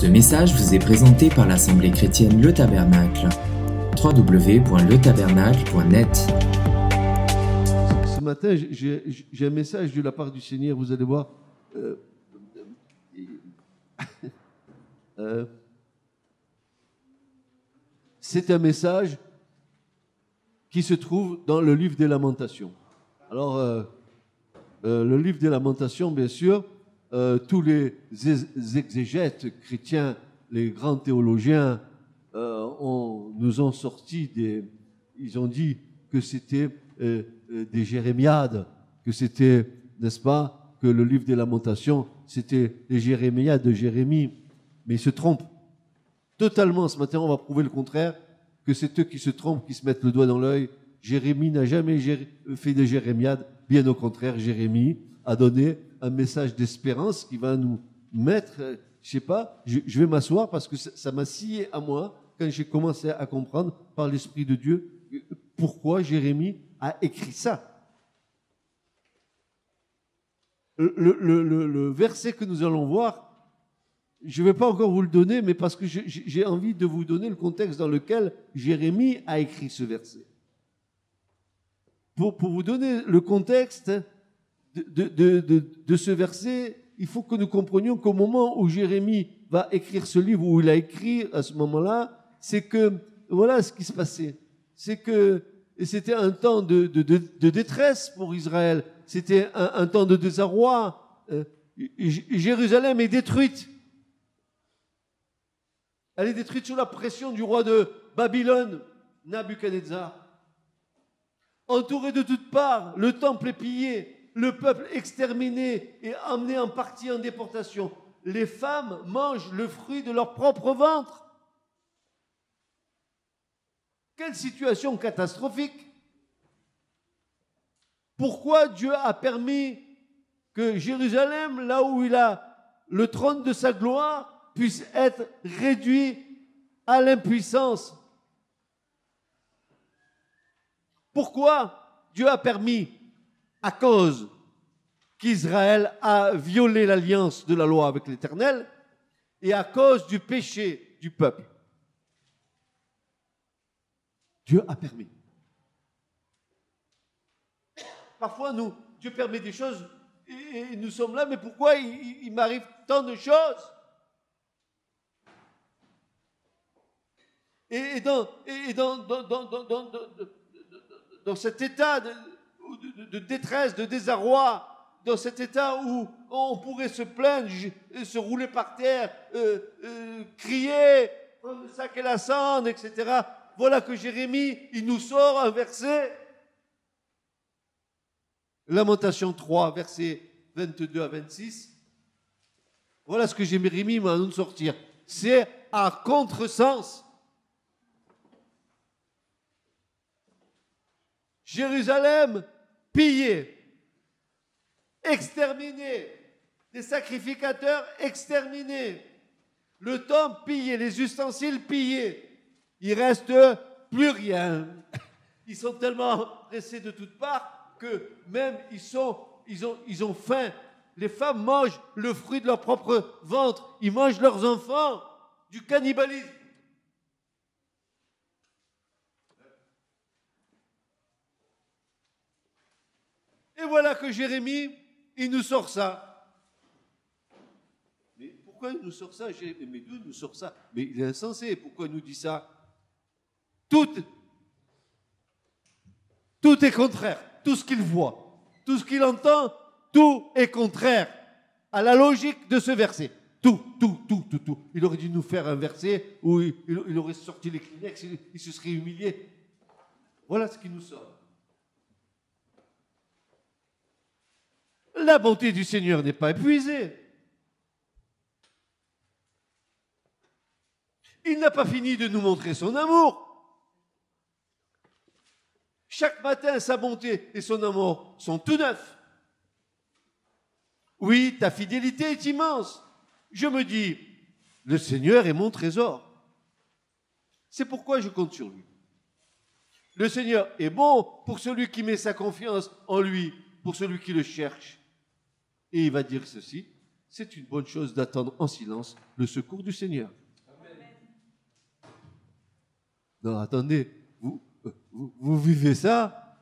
Ce message vous est présenté par l'Assemblée chrétienne Le Tabernacle. www.letabernacle.net. Ce matin, j'ai un message de la part du Seigneur, vous allez voir. C'est un message qui se trouve dans le livre des Lamentations. Alors, le livre des Lamentations, bien sûr, tous les exégètes chrétiens, les grands théologiens, nous ont sorti ils ont dit que c'était des jérémiades, que c'était, n'est-ce pas, que le livre des Lamentations, c'était les jérémiades de Jérémie. Mais ils se trompent totalement. Ce matin, on va prouver le contraire, que c'est eux qui se trompent, qui se mettent le doigt dans l'œil. Jérémie n'a jamais fait de jérémiades. Bien au contraire, Jérémie a donné un message d'espérance qui va nous mettre, je sais pas, je vais m'asseoir parce que ça m'a scié à moi quand j'ai commencé à comprendre par l'Esprit de Dieu pourquoi Jérémie a écrit ça. Le verset que nous allons voir, je ne vais pas encore vous le donner, mais parce que j'ai envie de vous donner le contexte dans lequel Jérémie a écrit ce verset. Pour vous donner le contexte de ce verset, il faut que nous comprenions qu'au moment où Jérémie va écrire ce livre, où il a écrit à ce moment-là, c'est que, voilà ce qui se passait. C'est que c'était un temps de détresse pour Israël. C'était un temps de désarroi. Jérusalem est détruite. Elle est détruite sous la pression du roi de Babylone, Nabuchodonosor. Entouré de toutes parts, le temple est pillé, le peuple exterminé et emmené en partie en déportation. Les femmes mangent le fruit de leur propre ventre. Quelle situation catastrophique! Pourquoi Dieu a permis que Jérusalem, là où il a le trône de sa gloire, puisse être réduit à l'impuissance? Pourquoi Dieu a permis? À cause qu'Israël a violé l'alliance de la loi avec l'Éternel et à cause du péché du peuple. Dieu a permis. Parfois, Dieu permet des choses et nous sommes là, mais pourquoi il m'arrive tant de choses? Et dans cet état de détresse, de désarroi, dans cet état où on pourrait se plaindre, se rouler par terre, crier, prendre le sac et la cendre, etc. Voilà que Jérémie, il nous sort un verset. Lamentation 3, versets 22 à 26. Voilà ce que Jérémie m'a nous sortir. C'est à contresens. Jérusalem pillée, exterminée, les sacrificateurs exterminés, le temple pillé, les ustensiles pillés. Il reste plus rien. Ils sont tellement pressés de toutes parts que même ils ont faim. Les femmes mangent le fruit de leur propre ventre. Ils mangent leurs enfants. Du cannibalisme. Et voilà que Jérémie, il nous sort ça. Mais pourquoi il nous sort ça? Mais d'où il nous sort ça? Mais il est insensé. Pourquoi il nous dit ça? Tout est contraire. Tout ce qu'il voit, tout ce qu'il entend, tout est contraire à la logique de ce verset. Tout. Il aurait dû nous faire un verset où il aurait sorti les Kleenex, il se serait humilié. Voilà ce qui nous sort. La bonté du Seigneur n'est pas épuisée. Il n'a pas fini de nous montrer son amour. Chaque matin, sa bonté et son amour sont tout neufs. Oui, ta fidélité est immense. Je me dis, le Seigneur est mon trésor. C'est pourquoi je compte sur lui. Le Seigneur est bon pour celui qui met sa confiance en lui, pour celui qui le cherche. Et il va dire ceci, c'est une bonne chose d'attendre en silence le secours du Seigneur. Non, attendez, vous vivez ça?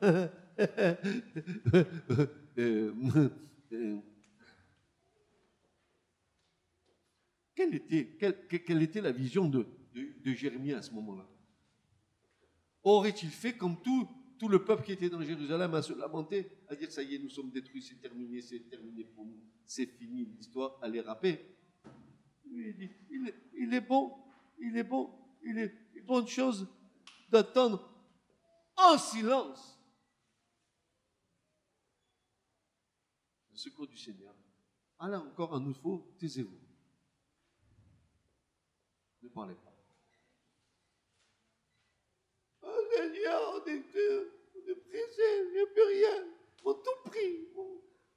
Quelle était la vision de Jérémie à ce moment-là? Aurait-il fait comme tout le peuple qui était dans Jérusalem à se lamenter, à dire ça y est, nous sommes détruits, c'est terminé pour nous, c'est fini, l'histoire allait râper. Lui, il dit, il est bon, il est une bonne chose d'attendre en silence le secours du Seigneur. Ah là encore, à nouveau, taisez-vous. Ne parlez pas. Oh Seigneur, on est pressé, il n'y a plus rien. Ils m'ont tout pris.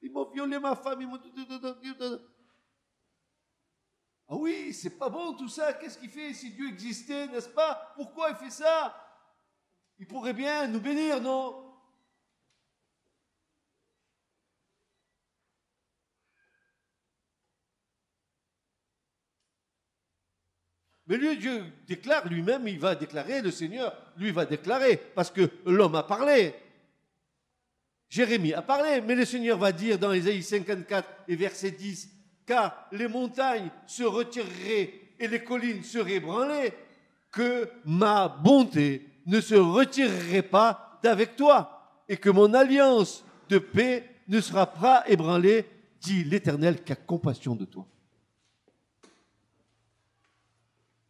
Ils m'ont violé ma femme, ils m'ont tout. Ah oui, c'est pas bon tout ça. Qu'est-ce qu'il fait si Dieu existait, n'est-ce pas? Pourquoi il fait ça? Il pourrait bien nous bénir, non? Mais lui, Dieu déclare lui-même, il va déclarer, le Seigneur, lui va déclarer, parce que l'homme a parlé. Jérémie a parlé, mais le Seigneur va dire dans Ésaïe 54 et verset 10, car les montagnes se retireraient et les collines seraient ébranlées, que ma bonté ne se retirerait pas d'avec toi, et que mon alliance de paix ne sera pas ébranlée, dit l'Éternel qui a compassion de toi.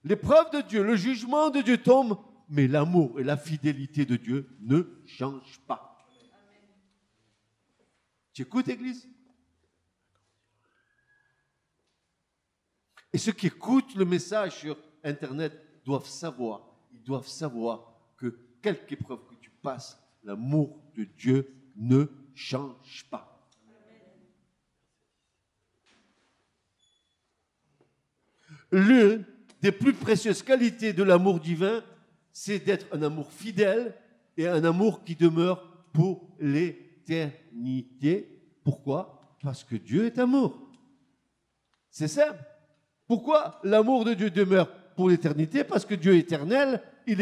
L'épreuve de Dieu, le jugement de Dieu tombe, mais l'amour et la fidélité de Dieu ne changent pas. Tu écoutes, Église? Et ceux qui écoutent le message sur Internet ils doivent savoir que quelque épreuve que tu passes, l'amour de Dieu ne change pas. L'une des plus précieuses qualités de l'amour divin, c'est d'être un amour fidèle et un amour qui demeure pour l'éternité. Pourquoi? Parce que Dieu est amour. C'est simple. Pourquoi l'amour de Dieu demeure pour l'éternité? Parce que Dieu est éternel et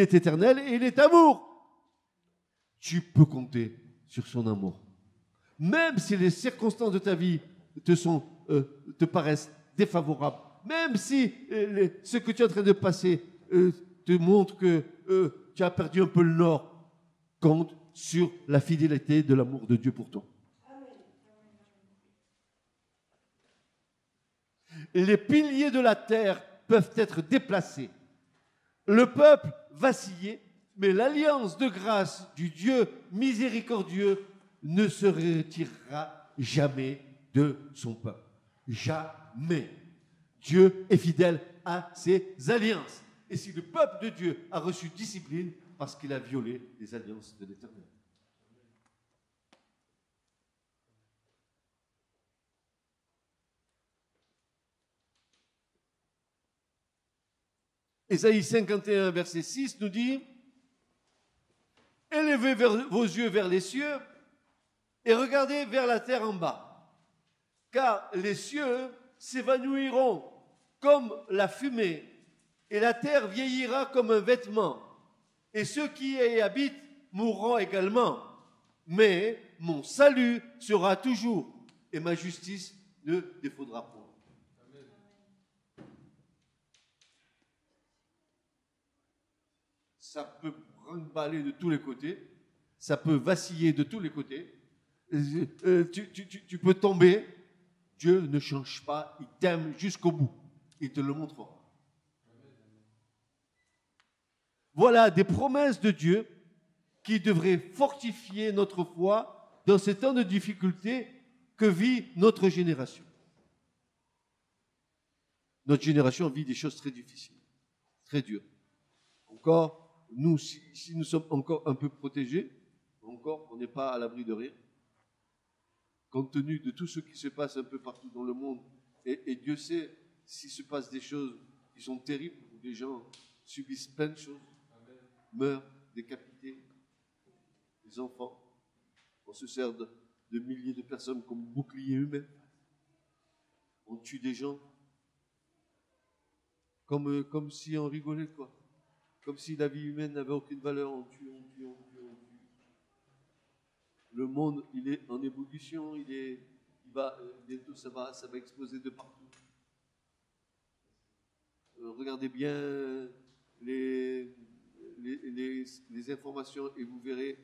il est amour. Tu peux compter sur son amour. Même si les circonstances de ta vie te paraissent défavorables, même si ce que tu es en train de passer te montre que tu as perdu un peu le nord, compte sur la fidélité de l'amour de Dieu pour toi. Les piliers de la terre peuvent être déplacés. Le peuple vacillait, mais l'alliance de grâce du Dieu miséricordieux ne se retirera jamais de son peuple. Jamais. Dieu est fidèle à ses alliances. Et si le peuple de Dieu a reçu discipline, parce qu'il a violé les alliances de l'Éternel. Ésaïe 51, verset 6 nous dit « Élevez vos yeux vers les cieux et regardez vers la terre en bas, car les cieux s'évanouiront comme la fumée et la terre vieillira comme un vêtement, et ceux qui y habitent mourront également. Mais mon salut sera toujours et ma justice ne défaudra point. » Ça peut remballer de tous les côtés, ça peut vaciller de tous les côtés, tu peux tomber, Dieu ne change pas, il t'aime jusqu'au bout, il te le montrera. Voilà des promesses de Dieu qui devraient fortifier notre foi dans ces temps de difficulté que vit notre génération. Notre génération vit des choses très difficiles, très dures. Encore, nous, si nous sommes encore un peu protégés, encore, on n'est pas à l'abri de rien, compte tenu de tout ce qui se passe un peu partout dans le monde. Et Dieu sait s'il se passe des choses qui sont terribles, où des gens subissent plein de choses, meurent, décapités, des enfants. On se sert de milliers de personnes comme boucliers humains. on tue des gens. Comme si on rigolait, quoi. Comme si la vie humaine n'avait aucune valeur, on tue, on tue, on tue, on tue. Le monde, il est en ébullition, bientôt ça va exploser de partout. Regardez bien les informations et vous verrez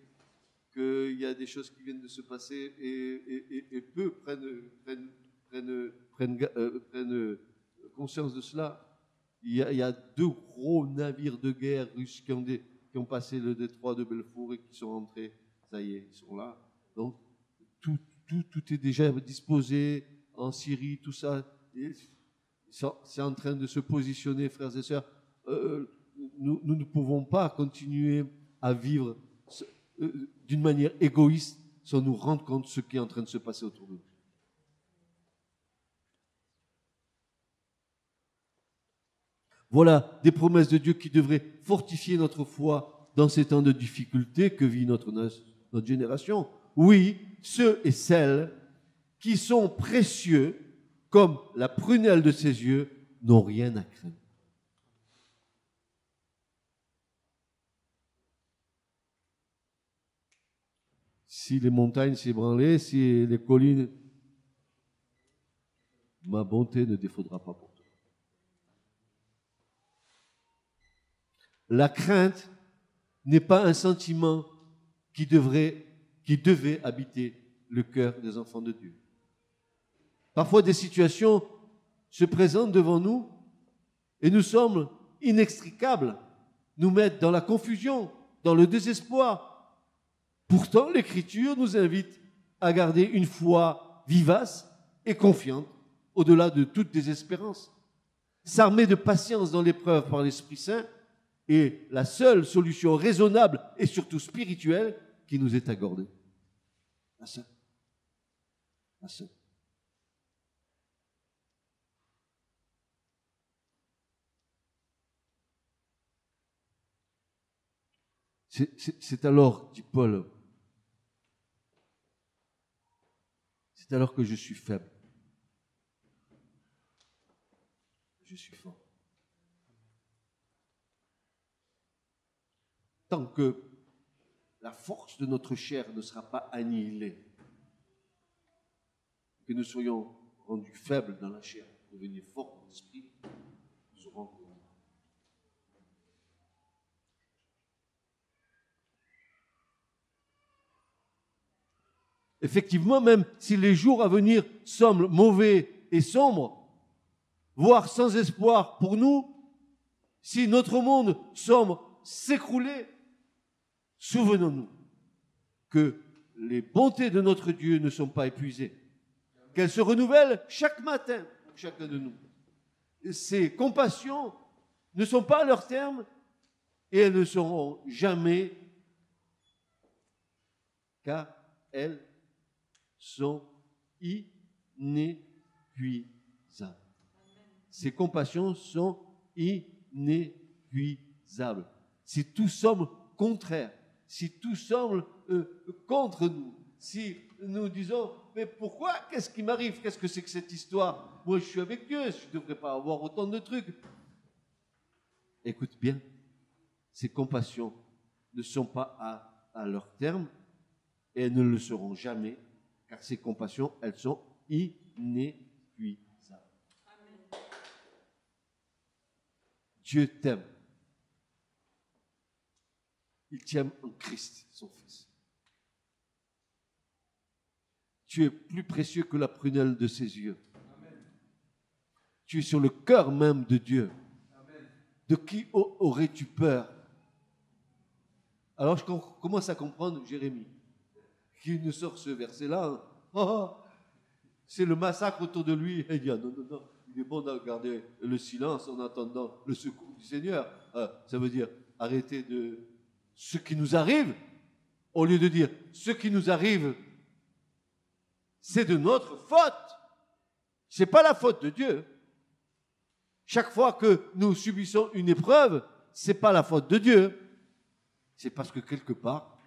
qu'il y a des choses qui viennent de se passer et peu prennent conscience de cela. Il y a 2 gros navires de guerre russes qui ont passé le détroit de Belfort et qui sont rentrés. Ça y est, ils sont là. Donc, tout est déjà disposé en Syrie, tout ça. C'est en train de se positionner, frères et sœurs. Nous ne pouvons pas continuer à vivre d'une manière égoïste sans nous rendre compte de ce qui est en train de se passer autour de nous. Voilà des promesses de Dieu qui devraient fortifier notre foi dans ces temps de difficulté que vit notre génération. Oui, ceux et celles qui sont précieux comme la prunelle de ses yeux n'ont rien à craindre. Si les montagnes s'ébranlaient, si les collines, ma bonté ne défaudra pas pour toi. La crainte n'est pas un sentiment qui devait habiter le cœur des enfants de Dieu. Parfois, des situations se présentent devant nous et nous semblent inextricables, nous mettent dans la confusion, dans le désespoir. Pourtant, l'Écriture nous invite à garder une foi vivace et confiante au-delà de toute désespérance. S'armer de patience dans l'épreuve par l'Esprit Saint est la seule solution raisonnable et surtout spirituelle qui nous est accordée. La seule. La seule. C'est alors, dit Paul, c'est alors que je suis faible. Je suis fort. Tant que la force de notre chair ne sera pas annihilée, que nous soyons rendus faibles dans la chair pour devenir forts dans l'esprit, nous aurons que effectivement, même si les jours à venir semblent mauvais et sombres, voire sans espoir pour nous, si notre monde semble s'écrouler, souvenons-nous que les bontés de notre Dieu ne sont pas épuisées, qu'elles se renouvellent chaque matin pour chacun de nous. Ces compassions ne sont pas à leur terme et elles ne seront jamais, car elles sont inépuisables. Ces compassions sont inépuisables. Si tout semble contraire, si tout semble contre nous, si nous disons « mais pourquoi? Qu'est-ce qui m'arrive? Qu'est-ce que c'est que cette histoire? Moi, je suis avec Dieu, je ne devrais pas avoir autant de trucs. » Écoute bien, ces compassions ne sont pas à leur terme et elles ne le seront jamais, car ces compassions, elles sont inépuisables. Amen. Dieu t'aime. Il t'aime en Christ, son Fils. Tu es plus précieux que la prunelle de ses yeux. Amen. Tu es sur le cœur même de Dieu. Amen. De qui aurais-tu peur? Alors je commence à comprendre Jérémie, qui nous sort ce verset-là. C'est le massacre autour de lui. Et il dit, non, il est bon de garder le silence en attendant le secours du Seigneur. Ça veut dire arrêter de ce qui nous arrive, au lieu de dire ce qui nous arrive, c'est de notre faute. C'est pas la faute de Dieu. Chaque fois que nous subissons une épreuve, c'est pas la faute de Dieu. C'est parce que quelque part,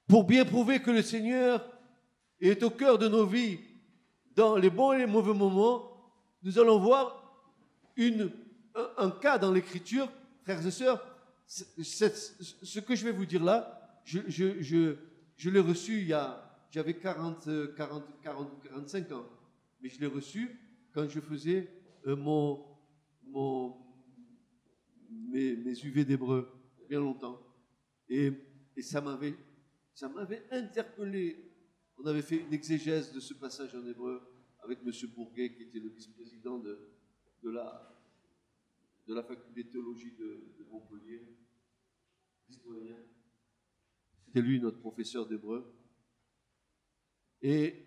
pour bien prouver que le Seigneur est au cœur de nos vies, dans les bons et les mauvais moments, nous allons voir un cas dans l'Écriture, frères et sœurs. Ce que je vais vous dire là, je l'ai reçu j'avais 45 ans, mais je l'ai reçu quand je faisais mes UV d'hébreu, bien longtemps. Et ça m'avait interpellé. On avait fait une exégèse de ce passage en hébreu avec M. Bourguet, qui était le vice-président de la faculté de théologie de Montpellier, historien. C'était lui notre professeur d'hébreu. Et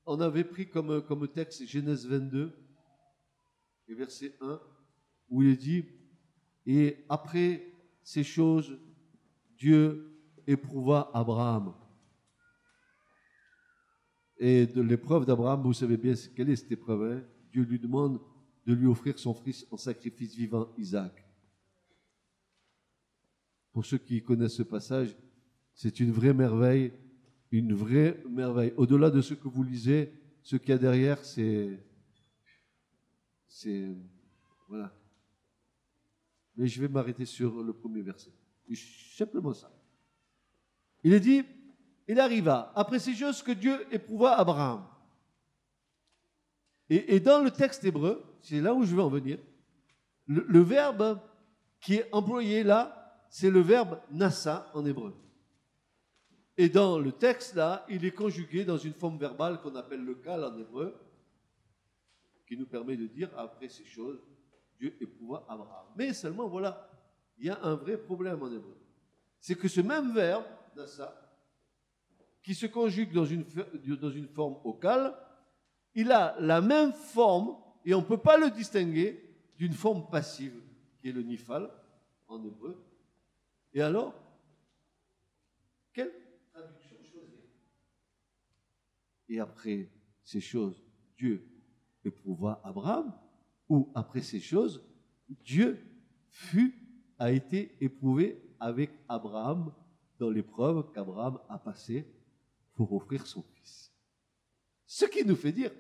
on avait pris comme texte Genèse 22, et verset 1, où il est dit « Et après ces choses, Dieu éprouva Abraham. » Et de l'épreuve d'Abraham, vous savez bien quelle est cette épreuve, hein? Dieu lui demande de lui offrir son fils en sacrifice vivant, Isaac. Pour ceux qui connaissent ce passage, c'est une vraie merveille, une vraie merveille. Au-delà de ce que vous lisez, ce qu'il y a derrière, c'est voilà. Mais je vais m'arrêter sur le premier verset. Simplement ça. Il est dit, il arriva, après ces choses que Dieu éprouva Abraham. Et dans le texte hébreu, c'est là où je veux en venir, le verbe qui est employé là, c'est le verbe nassa en hébreu. Et dans le texte là, il est conjugué dans une forme verbale qu'on appelle le kal en hébreu, qui nous permet de dire, après ces choses, Dieu éprouva Abraham. Mais seulement, voilà, il y a un vrai problème en hébreu. C'est que ce même verbe, nassa, qui se conjugue dans une forme vocale, il a la même forme, et on ne peut pas le distinguer d'une forme passive, qui est le nifal, en hébreu. Et alors, quelle traduction choisir? Et après ces choses, Dieu éprouva Abraham, ou après ces choses, Dieu a été éprouvé avec Abraham dans l'épreuve qu'Abraham a passée pour offrir son fils. Ce qui nous fait dire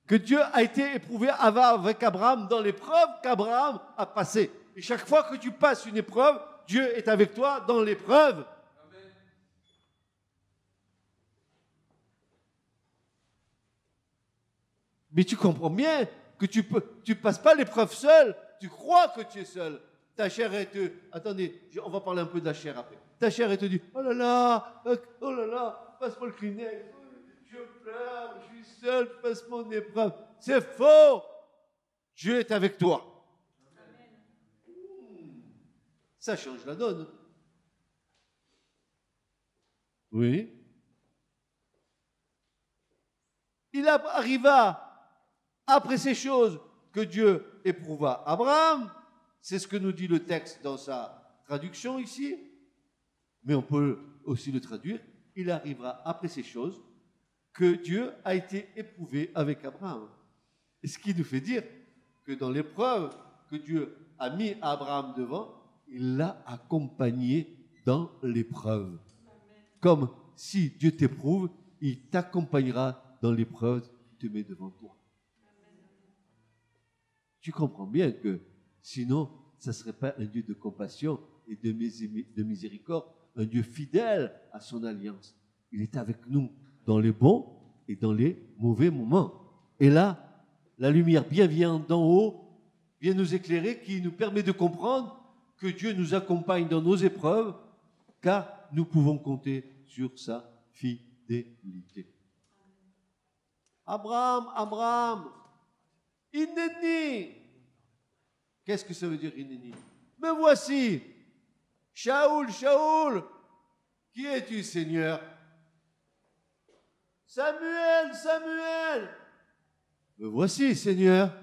que Dieu a été éprouvé avec Abraham dans l'épreuve qu'Abraham a passée. Et chaque fois que tu passes une épreuve, Dieu est avec toi dans l'épreuve. Amen. Mais tu comprends bien que tu passes pas l'épreuve seul. Tu crois que tu es seul. Ta chair attendez, on va parler un peu de la chair après. Ta chair, elle te dit, oh là là, passe-moi le Kleenex, je pleure, je suis seul, passe mon épreuve. C'est faux. Dieu est avec toi. Ça change la donne. Oui. Il arriva après ces choses que Dieu éprouva Abraham. C'est ce que nous dit le texte dans sa traduction ici. Mais on peut aussi le traduire. Il arrivera après ces choses que Dieu a été éprouvé avec Abraham. Et ce qui nous fait dire que dans l'épreuve que Dieu a mis Abraham devant, il l'a accompagné dans l'épreuve. Comme si Dieu t'éprouve, il t'accompagnera dans l'épreuve qu'il te met devant toi. Tu comprends bien que sinon, ça ne serait pas un Dieu de compassion et de miséricorde, un Dieu fidèle à son alliance. Il est avec nous dans les bons et dans les mauvais moments. Et là, la lumière bienveillante d'en haut vient nous éclairer, qui nous permet de comprendre que Dieu nous accompagne dans nos épreuves, car nous pouvons compter sur sa fidélité. Abraham, Hineni. Qu'est-ce que ça veut dire Hineni? Me voici. Shaoul, qui es-tu, Seigneur? Samuel. Me voici, Seigneur.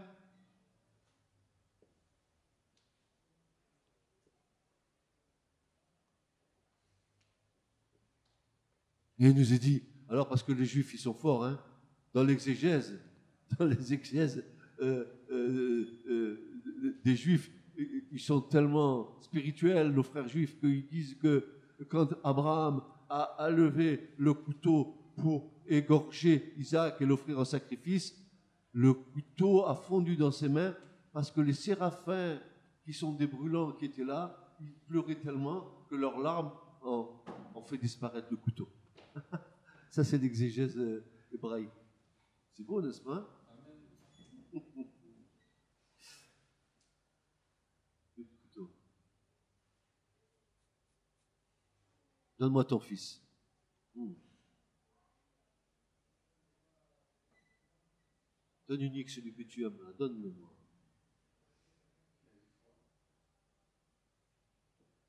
Et il nous a dit, alors parce que les Juifs, ils sont forts, hein, dans les exégèses des Juifs, ils sont tellement spirituels, nos frères juifs, qu'ils disent que quand Abraham a levé le couteau pour égorger Isaac et l'offrir en sacrifice, le couteau a fondu dans ses mains parce que les séraphins, qui sont des brûlants qui étaient là, ils pleuraient tellement que leurs larmes ont fait disparaître le couteau. Ça, c'est l'exégèse hébraïque. C'est beau, n'est-ce pas? Le couteau. Donne-moi ton fils. Donne unique celui que tu aimes, donne-le-moi.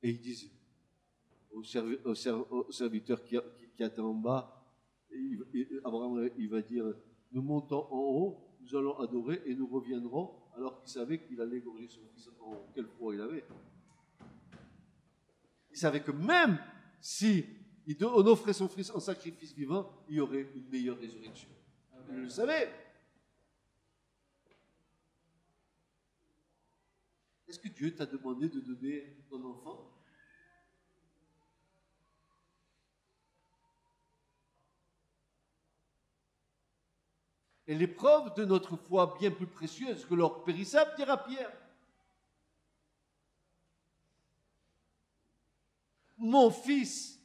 Et ils disent au serviteur qui attend en bas, Abraham il va dire, nous montons en haut, nous allons adorer et nous reviendrons, alors qu'il savait qu'il allait égorger son fils en haut. Quelle foi il avait. Il savait que même si on offrait son fils en sacrifice vivant, il y aurait une meilleure résurrection. Il le savait. Est-ce que Dieu t'a demandé de donner ton enfant? Et l'épreuve de notre foi bien plus précieuse que l'or périssable, dira Pierre. Mon fils,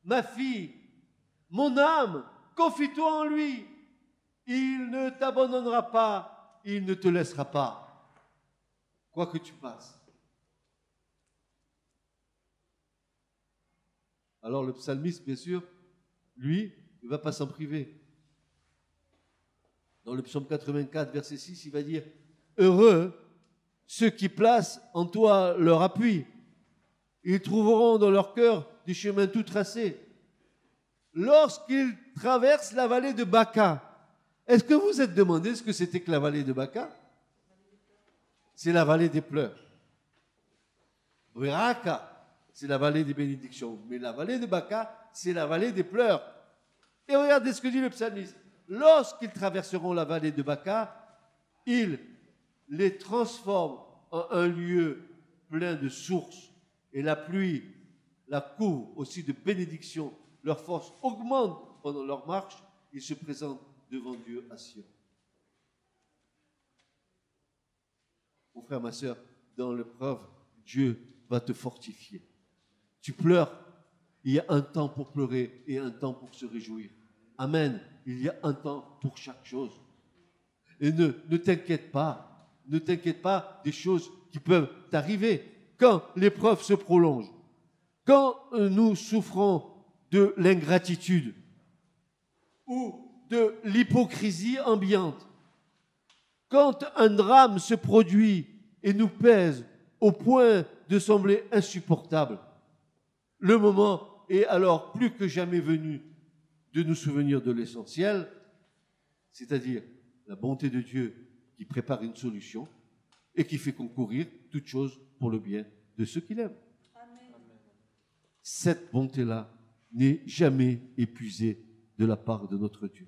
ma fille, mon âme, confie-toi en lui. Il ne t'abandonnera pas, il ne te laissera pas. Quoi que tu passes. Alors le psalmiste, bien sûr, lui, il ne va pas s'en priver. Dans le psaume 84, verset 6, il va dire « Heureux ceux qui placent en toi leur appui. Ils trouveront dans leur cœur des chemins tout tracés. Lorsqu'ils traversent la vallée de Baca. » Est-ce que vous vous êtes demandé ce que c'était que la vallée de Baca? C'est la vallée des pleurs. Beraka, c'est la vallée des bénédictions. Mais la vallée de Baca, c'est la vallée des pleurs. Et regardez ce que dit le psalmiste. Lorsqu'ils traverseront la vallée de Baca, ils les transforment en un lieu plein de sources. Et la pluie la couvre aussi de bénédictions. Leur force augmente pendant leur marche. Ils se présentent devant Dieu à Sion. Mon frère, ma soeur, dans l'épreuve, Dieu va te fortifier. Tu pleures, il y a un temps pour pleurer et un temps pour se réjouir. Amen. Il y a un temps pour chaque chose. Et ne t'inquiète pas. Ne t'inquiète pas des choses qui peuvent t'arriver. Quand l'épreuve se prolonge, quand nous souffrons de l'ingratitude ou de l'hypocrisie ambiante, quand un drame se produit et nous pèse au point de sembler insupportable, le moment est alors plus que jamais venu de nous souvenir de l'essentiel, c'est-à-dire la bonté de Dieu qui prépare une solution et qui fait concourir toute chose pour le bien de ceux qu'il aime. Amen. Cette bonté-là n'est jamais épuisée de la part de notre Dieu.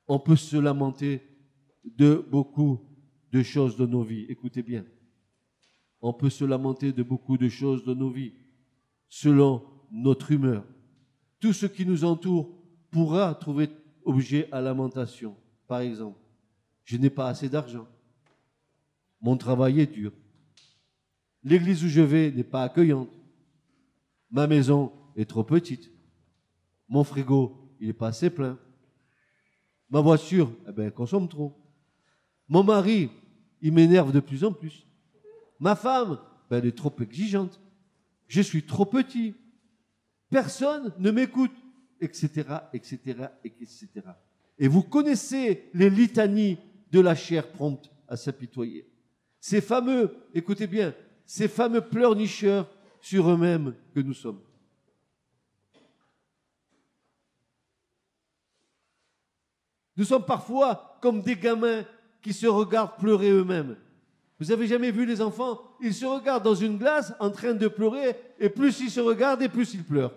On peut se lamenter de beaucoup de choses de nos vies. Écoutez bien. On peut se lamenter de beaucoup de choses de nos vies selon notre humeur. Tout ce qui nous entoure pourra trouver objet à lamentation. Par exemple, je n'ai pas assez d'argent. Mon travail est dur. L'église où je vais n'est pas accueillante. Ma maison est trop petite. Mon frigo, il n'est pas assez plein. Ma voiture, elle consomme trop. Mon mari, il m'énerve de plus en plus. Ma femme, elle est trop exigeante. Je suis trop petit. Personne ne m'écoute, etc., etc., etc. Et vous connaissez les litanies de la chair prompte à s'apitoyer. Ces fameux, écoutez bien, ces fameux pleurnicheurs sur eux-mêmes que nous sommes. Nous sommes parfois comme des gamins qui se regardent pleurer eux-mêmes. Vous avez jamais vu les enfants? Ils se regardent dans une glace en train de pleurer, et plus ils se regardent et plus ils pleurent.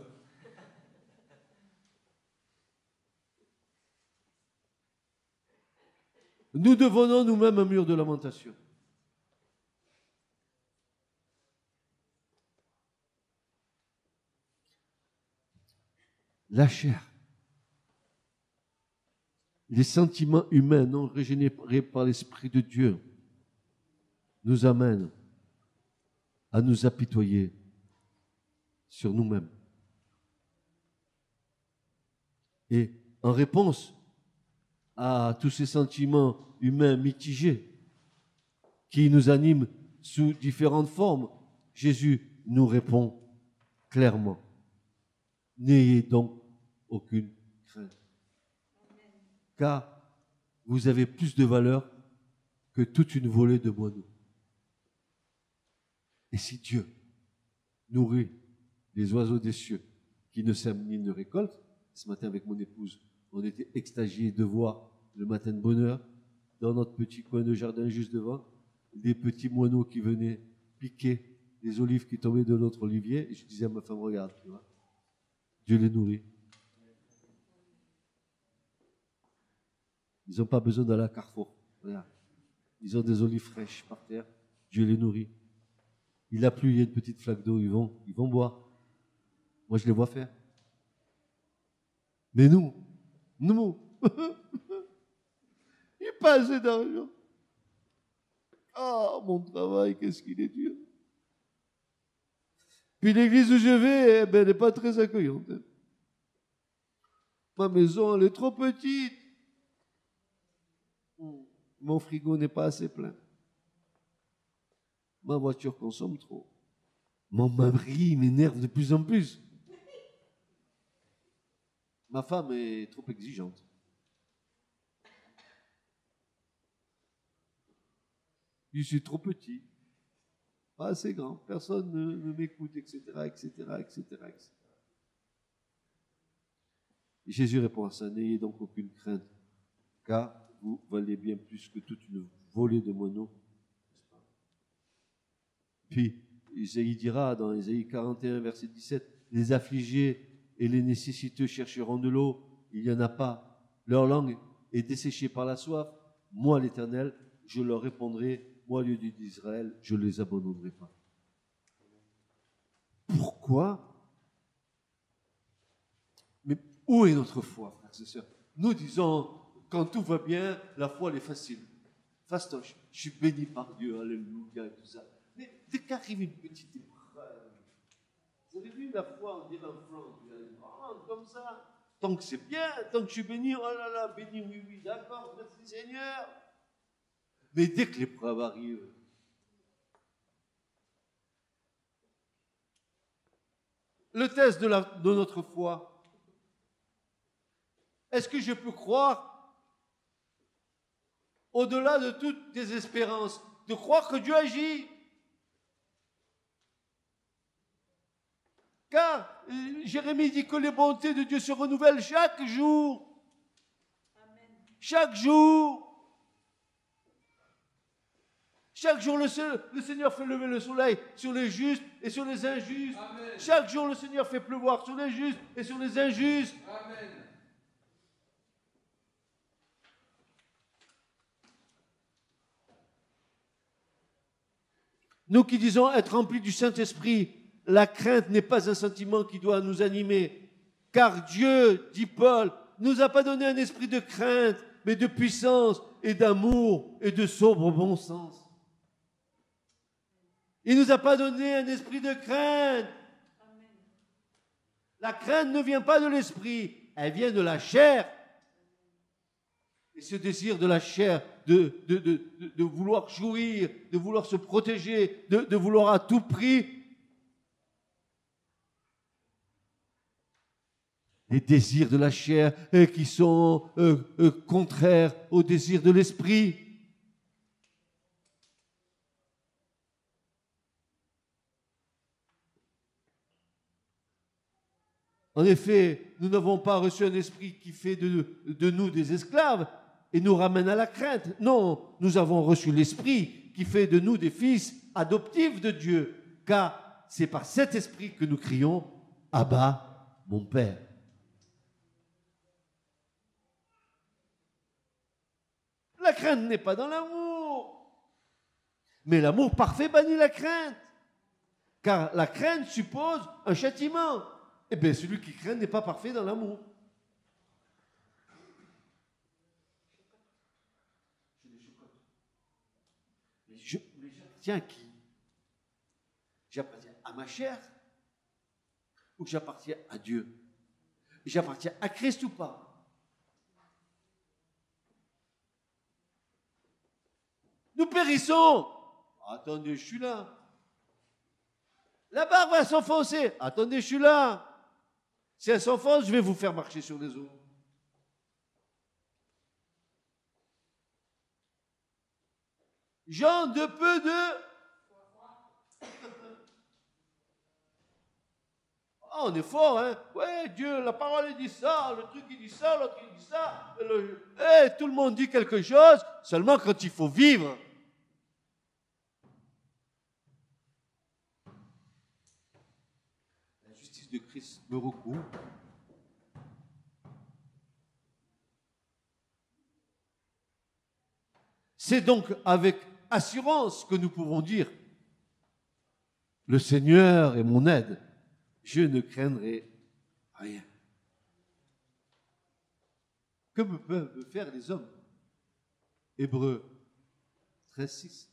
Nous devenons nous-mêmes un mur de lamentation. la chair. Les sentiments humains non régénérés par l'Esprit de Dieu nous amènent à nous apitoyer sur nous-mêmes. Et en réponse à tous ces sentiments humains mitigés qui nous animent sous différentes formes, Jésus nous répond clairement. N'ayez donc aucune crainte, car vous avez plus de valeur que toute une volée de moineaux. Et si Dieu nourrit les oiseaux des cieux qui ne sèment ni ne récoltent, ce matin avec mon épouse, on était extasiés de voir le matin de bonne heure, dans notre petit coin de jardin juste devant, des petits moineaux qui venaient piquer les olives qui tombaient de notre olivier. Et je disais à ma femme, regarde, tu vois, Dieu les nourrit. Ils n'ont pas besoin d'aller à Carrefour. Regarde. Ils ont des olives fraîches par terre. Dieu les nourrit. Il a plu, il y a une petite flaque d'eau, ils vont boire. Moi, je les vois faire. Mais nous, il passe d'argent. Ah, mon travail, qu'est-ce qu'il est dur. Puis l'église où je vais, elle n'est pas très accueillante. Ma maison, elle est trop petite. Mon frigo n'est pas assez plein. Ma voiture consomme trop. Mon mari m'énerve de plus en plus. Ma femme est trop exigeante. Je suis trop petit, pas assez grand, personne ne m'écoute, etc., etc., etc., etc. Et Jésus répond à ça, n'ayez donc aucune crainte, car vous valez bien plus que toute une volée de moineaux. Puis, Isaïe dira dans Isaïe 41, verset 17, les affligés et les nécessiteux chercheront de l'eau, il n'y en a pas. Leur langue est desséchée par la soif. Moi, l'Éternel, je leur répondrai. Moi, le Dieu d'Israël, je ne les abandonnerai pas. Pourquoi? Mais où est notre foi, frères et sœurs? Nous disons, quand tout va bien, la foi, elle est facile. Fastoche, je suis béni par Dieu, alléluia, et tout ça. Mais dès qu'arrive une petite épreuve, vous avez vu la foi, on dirait un flanc, comme ça. Tant que c'est bien, tant que je suis béni, oh là là, béni, oui, oui, d'accord, merci Seigneur. Mais dès que l'épreuve arrive, le test de notre foi, est-ce que je peux croire au-delà de toutes tes espérances, de croire que Dieu agit? Car Jérémie dit que les bontés de Dieu se renouvellent chaque jour. Amen. Chaque jour. Chaque jour, le Seigneur fait lever le soleil sur les justes et sur les injustes. Amen. Chaque jour, le Seigneur fait pleuvoir sur les justes et sur les injustes. Amen. Nous qui disons être remplis du Saint-Esprit, la crainte n'est pas un sentiment qui doit nous animer. Car Dieu, dit Paul, ne nous a pas donné un esprit de crainte, mais de puissance et d'amour et de sobre bon sens. Il ne nous a pas donné un esprit de crainte. Amen. La crainte ne vient pas de l'esprit, elle vient de la chair. Et ce désir de la chair, de vouloir jouir, de vouloir se protéger, de vouloir à tout prix. Les désirs de la chair qui sont contraires aux désirs de l'esprit. En effet, nous n'avons pas reçu un esprit qui fait de nous des esclaves et nous ramène à la crainte. Non, nous avons reçu l'esprit qui fait de nous des fils adoptifs de Dieu, car c'est par cet esprit que nous crions « Abba, mon Père ». La crainte n'est pas dans l'amour, mais l'amour parfait bannit la crainte, car la crainte suppose un châtiment. eh bien, celui qui craint n'est pas parfait dans l'amour. J'appartiens à qui? J'appartiens à ma chair ou j'appartiens à Dieu? J'appartiens à Christ ou pas? Nous périssons. Attendez, je suis là. La barre va s'enfoncer. Attendez, je suis là. Si elle s'enfonce, je vais vous faire marcher sur les eaux. Jean, de peu de... Ah, on est fort, hein? Ouais, Dieu, la parole, il dit ça, le truc, il dit ça, l'autre, il dit ça. Tout le monde dit quelque chose, seulement quand il faut vivre. La justice de Christ me recouvre. C'est donc avec assurance que nous pouvons dire « Le Seigneur est mon aide, je ne craindrai rien. » Que peuvent faire les hommes? Hébreux 13:6.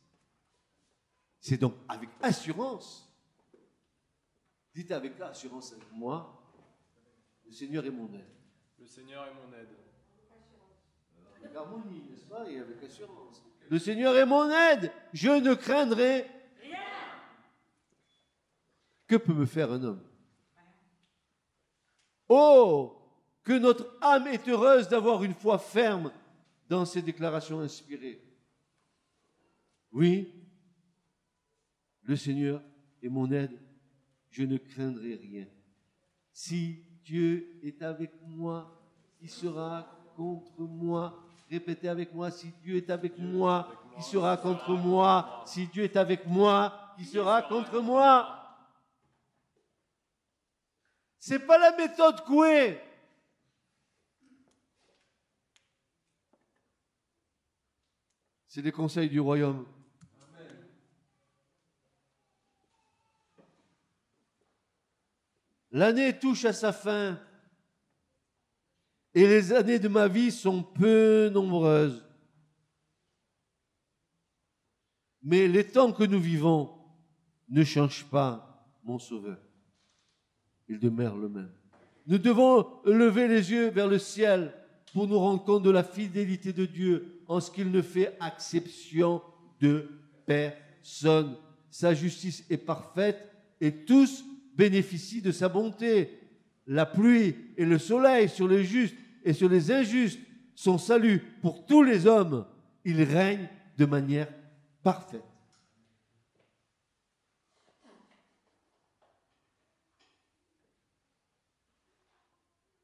C'est donc avec assurance, dites avec assurance avec moi, « Le Seigneur est mon aide. » Le Seigneur est mon aide. Avec harmonie, n'est-ce pas? Et avec assurance. Le Seigneur est mon aide, je ne craindrai rien. Que peut me faire un homme? Oh, que notre âme est heureuse d'avoir une foi ferme dans ces déclarations inspirées. Oui, le Seigneur est mon aide, je ne craindrai rien. Si Dieu est avec moi, qui sera contre moi? Répétez avec moi, si Dieu est avec moi, qui sera contre moi? Si Dieu est avec moi, qui sera contre moi? C'est pas la méthode Coué. C'est les conseils du royaume. L'année touche à sa fin. Et les années de ma vie sont peu nombreuses. Mais les temps que nous vivons ne changent pas mon Sauveur. Il demeure le même. Nous devons lever les yeux vers le ciel pour nous rendre compte de la fidélité de Dieu en ce qu'il ne fait exception de personne. Sa justice est parfaite et tous bénéficient de sa bonté. La pluie et le soleil sur les justes et sur les injustes, son salut pour tous les hommes, il règne de manière parfaite.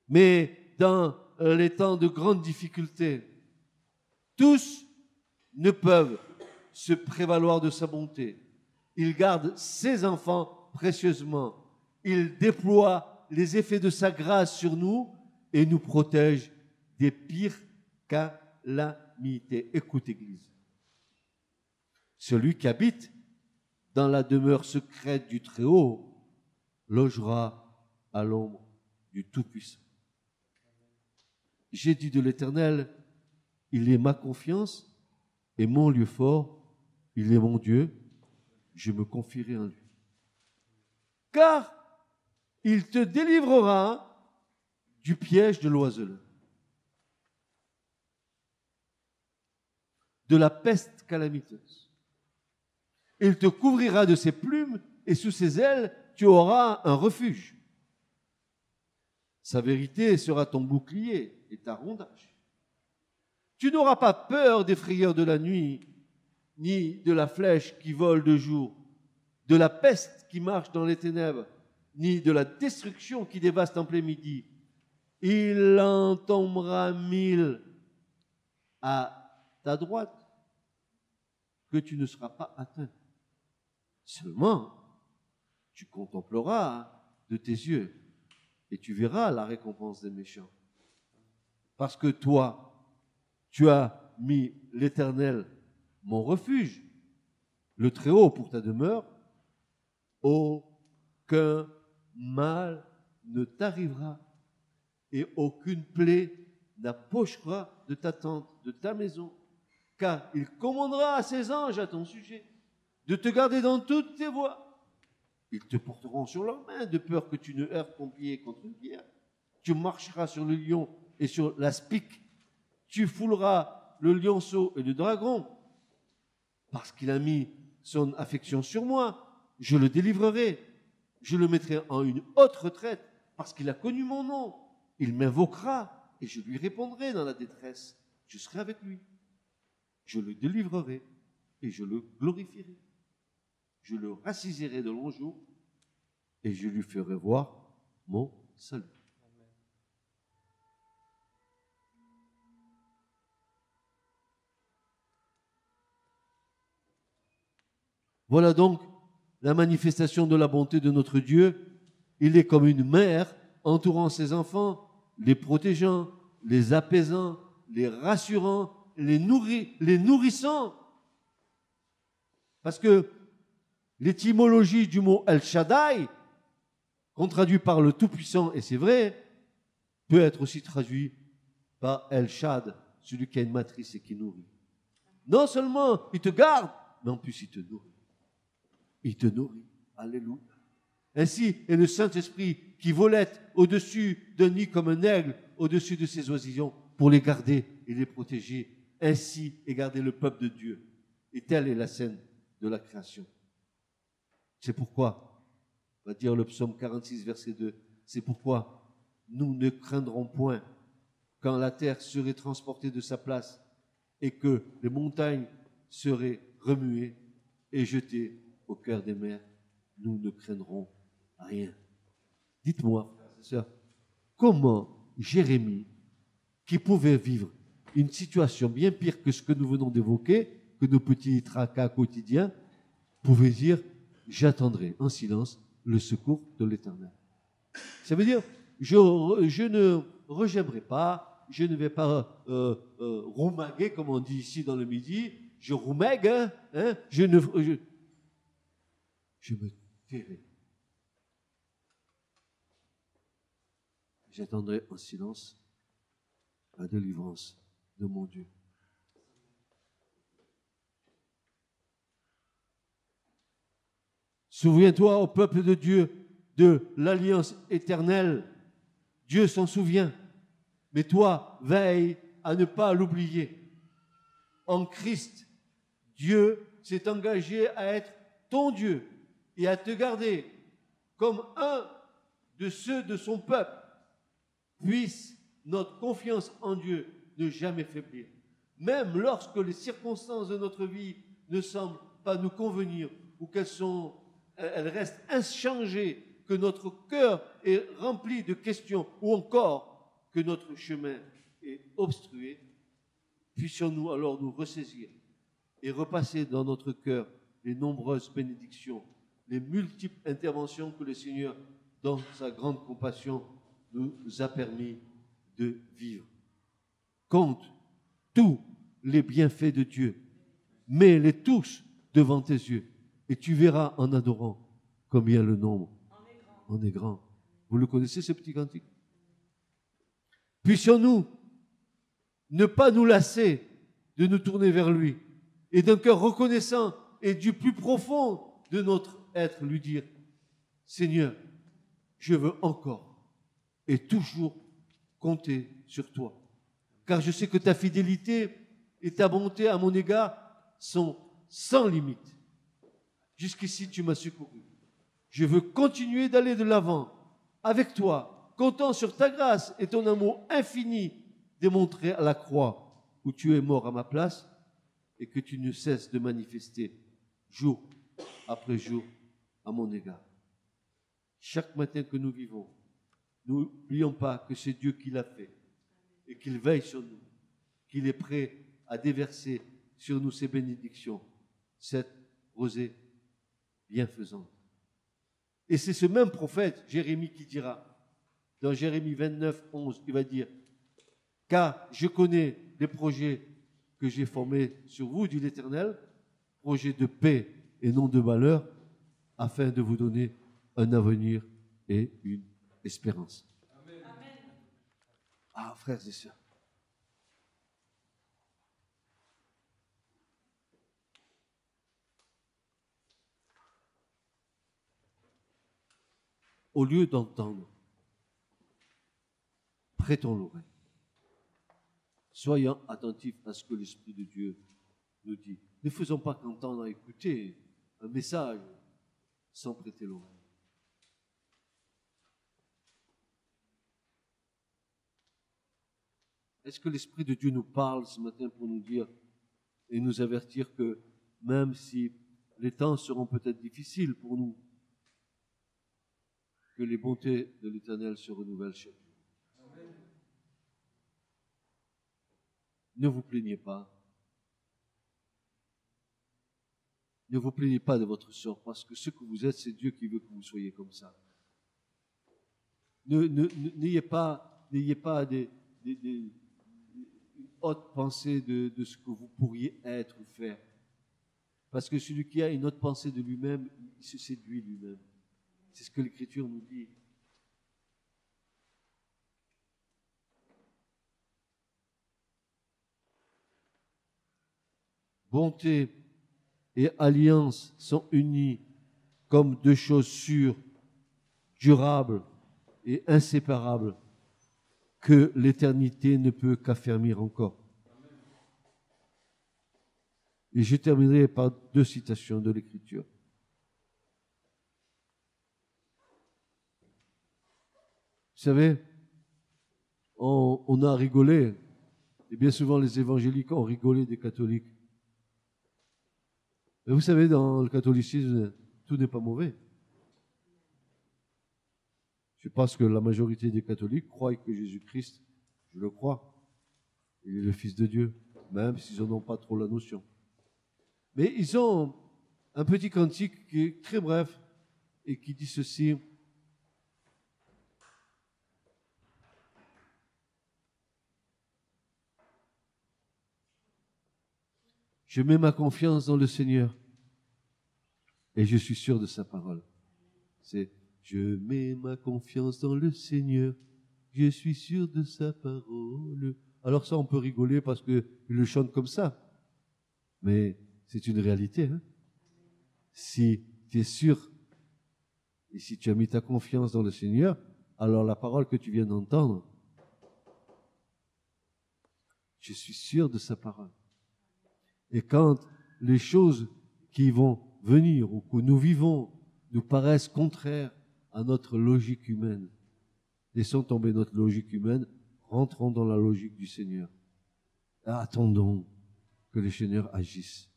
Mais dans les temps de grandes difficultés, tous ne peuvent se prévaloir de sa bonté. Il garde ses enfants précieusement. Il déploie les effets de sa grâce sur nous et nous protège des pires calamités. Écoute, Église. Celui qui habite dans la demeure secrète du Très-Haut logera à l'ombre du Tout-Puissant. J'ai dit de l'Éternel, il est ma confiance et mon lieu fort, il est mon Dieu, je me confierai en lui. Car il te délivrera du piège de l'oiseleur, de la peste calamiteuse. Il te couvrira de ses plumes et sous ses ailes, tu auras un refuge. Sa vérité sera ton bouclier et ta rondage. Tu n'auras pas peur des frayeurs de la nuit, ni de la flèche qui vole de jour, de la peste qui marche dans les ténèbres, ni de la destruction qui dévaste en plein midi. Il en tombera 1000 à ta droite, que tu ne seras pas atteint. Seulement, tu contempleras de tes yeux et tu verras la récompense des méchants. Parce que toi, tu as mis l'Éternel, mon refuge, le Très-Haut pour ta demeure, aucun mal ne t'arrivera et aucune plaie n'approchera de ta tente, de ta maison, car il commandera à ses anges à ton sujet de te garder dans toutes tes voies. Ils te porteront sur leurs mains de peur que tu ne heurtes ton pied contre une pierre. Tu marcheras sur le lion et sur l'aspic. Tu fouleras le lionceau et le dragon. Parce qu'il a mis son affection sur moi, je le délivrerai. Je le mettrai en une haute retraite parce qu'il a connu mon nom. Il m'invoquera et je lui répondrai dans la détresse. Je serai avec lui. Je le délivrerai et je le glorifierai. Je le rassisierai de longs jours et je lui ferai voir mon salut. Voilà donc la manifestation de la bonté de notre Dieu. Il est comme une mère entourant ses enfants, les protégeant, les apaisant, les rassurant, les nourrissant. Parce que l'étymologie du mot El Shaddai, qu'on traduit par le Tout-Puissant, et c'est vrai, peut être aussi traduit par El Shad, celui qui a une matrice et qui nourrit. Non seulement il te garde, mais en plus il te nourrit. Il te nourrit. Alléluia. Ainsi est le Saint-Esprit qui volette au-dessus d'un nid comme un aigle, au-dessus de ses oisillons, pour les garder et les protéger. Ainsi est gardé le peuple de Dieu. Et telle est la scène de la création. C'est pourquoi, va dire le psaume 46, verset 2, c'est pourquoi nous ne craindrons point quand la terre serait transportée de sa place et que les montagnes seraient remuées et jetées au cœur des mers. Nous ne craindrons rien. Dites-moi, frères et sœurs, comment Jérémie, qui pouvait vivre une situation bien pire que ce que nous venons d'évoquer, que nos petits tracas quotidiens, pouvait dire « J'attendrai en silence le secours de l'Éternel ». Ça veut dire « Je ne regèmerai pas, je ne vais pas roumaguer, comme on dit ici dans le Midi, je roumègue, je me tairai. J'attendrai en silence la délivrance de mon Dieu. » Souviens-toi, ô peuple de Dieu, de l'alliance éternelle. Dieu s'en souvient. Mais toi, veille à ne pas l'oublier. En Christ, Dieu s'est engagé à être ton Dieu et à te garder comme un de ceux de son peuple. Puisse notre confiance en Dieu ne jamais faiblir. Même lorsque les circonstances de notre vie ne semblent pas nous convenir ou qu'elles restent inchangées, que notre cœur est rempli de questions ou encore que notre chemin est obstrué, puissions-nous alors nous ressaisir et repasser dans notre cœur les nombreuses bénédictions, les multiples interventions que le Seigneur, dans sa grande compassion, nous a permis de vivre. Compte tous les bienfaits de Dieu, mets-les tous devant tes yeux, et tu verras en adorant combien le nombre en est grand. Vous le connaissez, ce petit cantique? Puissions-nous ne pas nous lasser de nous tourner vers lui et d'un cœur reconnaissant et du plus profond de notre être lui dire « Seigneur, je veux encore et toujours compter sur toi, car je sais que ta fidélité et ta bonté à mon égard sont sans limite. Jusqu'ici, tu m'as secouru. Je veux continuer d'aller de l'avant avec toi, comptant sur ta grâce et ton amour infini démontré à la croix où tu es mort à ma place et que tu ne cesses de manifester jour après jour à mon égard. Chaque matin que nous vivons, n'oublions pas que c'est Dieu qui l'a fait et qu'il veille sur nous, qu'il est prêt à déverser sur nous ses bénédictions, cette rosée bienfaisante. Et c'est ce même prophète, Jérémie, qui dira, dans Jérémie 29, 11, il va dire « Car je connais les projets que j'ai formés sur vous, dit l'Éternel, projets de paix et non de malheur, afin de vous donner un avenir et une espérance. Ah, frères et sœurs. Au lieu d'entendre, prêtons l'oreille. Soyons attentifs à ce que l'Esprit de Dieu nous dit. Ne faisons pas qu'entendre et écouter un message sans prêter l'oreille. Est-ce que l'Esprit de Dieu nous parle ce matin pour nous dire et nous avertir que même si les temps seront peut-être difficiles pour nous, que les bontés de l'Éternel se renouvellent chaque jour. Ne vous plaignez pas. Ne vous plaignez pas de votre sort, parce que ce que vous êtes, c'est Dieu qui veut que vous soyez comme ça. N'ayez pas des hautes pensées de ce que vous pourriez être ou faire. Parce que celui qui a une haute pensée de lui-même, il se séduit lui-même. C'est ce que l'Écriture nous dit. Bonté et alliance sont unies comme deux choses sûres, durables et inséparables que l'éternité ne peut qu'affermir encore. Et je terminerai par 2 citations de l'Écriture. Vous savez, on a rigolé, et bien souvent les évangéliques ont rigolé des catholiques. Mais vous savez, dans le catholicisme, tout n'est pas mauvais. Je pense que la majorité des catholiques croient que Jésus-Christ, je le crois, il est le Fils de Dieu, même s'ils n'en ont pas trop la notion. Mais ils ont un petit cantique qui est très bref et qui dit ceci. Je mets ma confiance dans le Seigneur et je suis sûr de sa parole. C'est « Je mets ma confiance dans le Seigneur, je suis sûr de sa parole. » Alors ça, on peut rigoler parce qu'ils le chantent comme ça. Mais c'est une réalité. Hein? Si tu es sûr et si tu as mis ta confiance dans le Seigneur, alors la parole que tu viens d'entendre, je suis sûr de sa parole. Et quand les choses qui vont venir ou que nous vivons nous paraissent contraires à notre logique humaine, laissons tomber notre logique humaine, rentrons dans la logique du Seigneur. Attendons que le Seigneur agisse.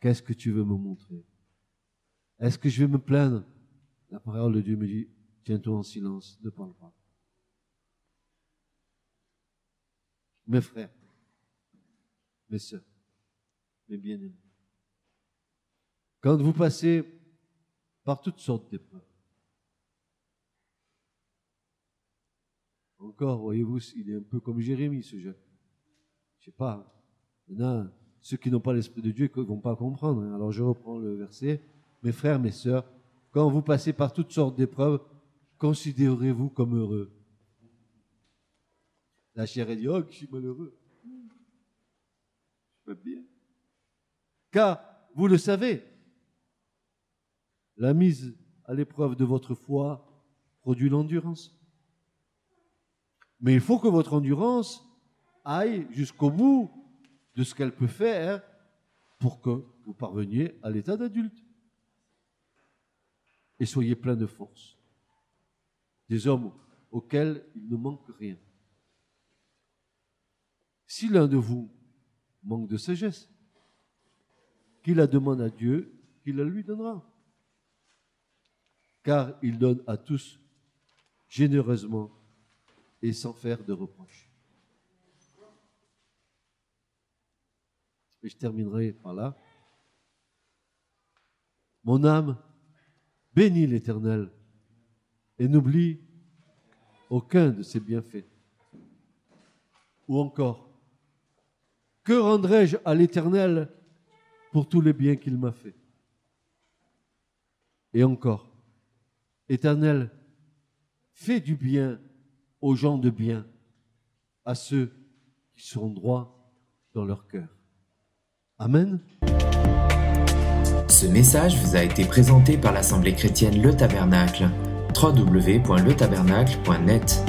Qu'est-ce que tu veux me montrer? Est-ce que je vais me plaindre? La parole de Dieu me dit, tiens-toi en silence, ne parle pas. Mes frères, mes sœurs, mes bien-aimés, quand vous passez par toutes sortes d'épreuves, encore, voyez-vous, il est un peu comme Jérémie, ce jeune. Je sais pas, il y en a ceux qui n'ont pas l'Esprit de Dieu qui ne vont pas comprendre. Alors je reprends le verset. Mes frères, mes sœurs, quand vous passez par toutes sortes d'épreuves, considérez-vous comme heureux. La chair, elle dit, oh, je suis malheureux. Je vais bien. Car, vous le savez, la mise à l'épreuve de votre foi produit l'endurance. Mais il faut que votre endurance aille jusqu'au bout de ce qu'elle peut faire pour que vous parveniez à l'état d'adulte. Et soyez plein de force. Des hommes auxquels il ne manque rien. Si l'un de vous manque de sagesse, qu'il la demande à Dieu, qu'il la lui donnera. Car il donne à tous généreusement et sans faire de reproches. Et je terminerai par là. Mon âme bénit l'Éternel et n'oublie aucun de ses bienfaits. Ou encore, que rendrai-je à l'Éternel pour tous les biens qu'il m'a fait? Et encore, Éternel, fait du bien aux gens de bien, à ceux qui sont droits dans leur cœur. Amen. Ce message vous a été présenté par l'Assemblée chrétienne Le Tabernacle. www.letabernacle.net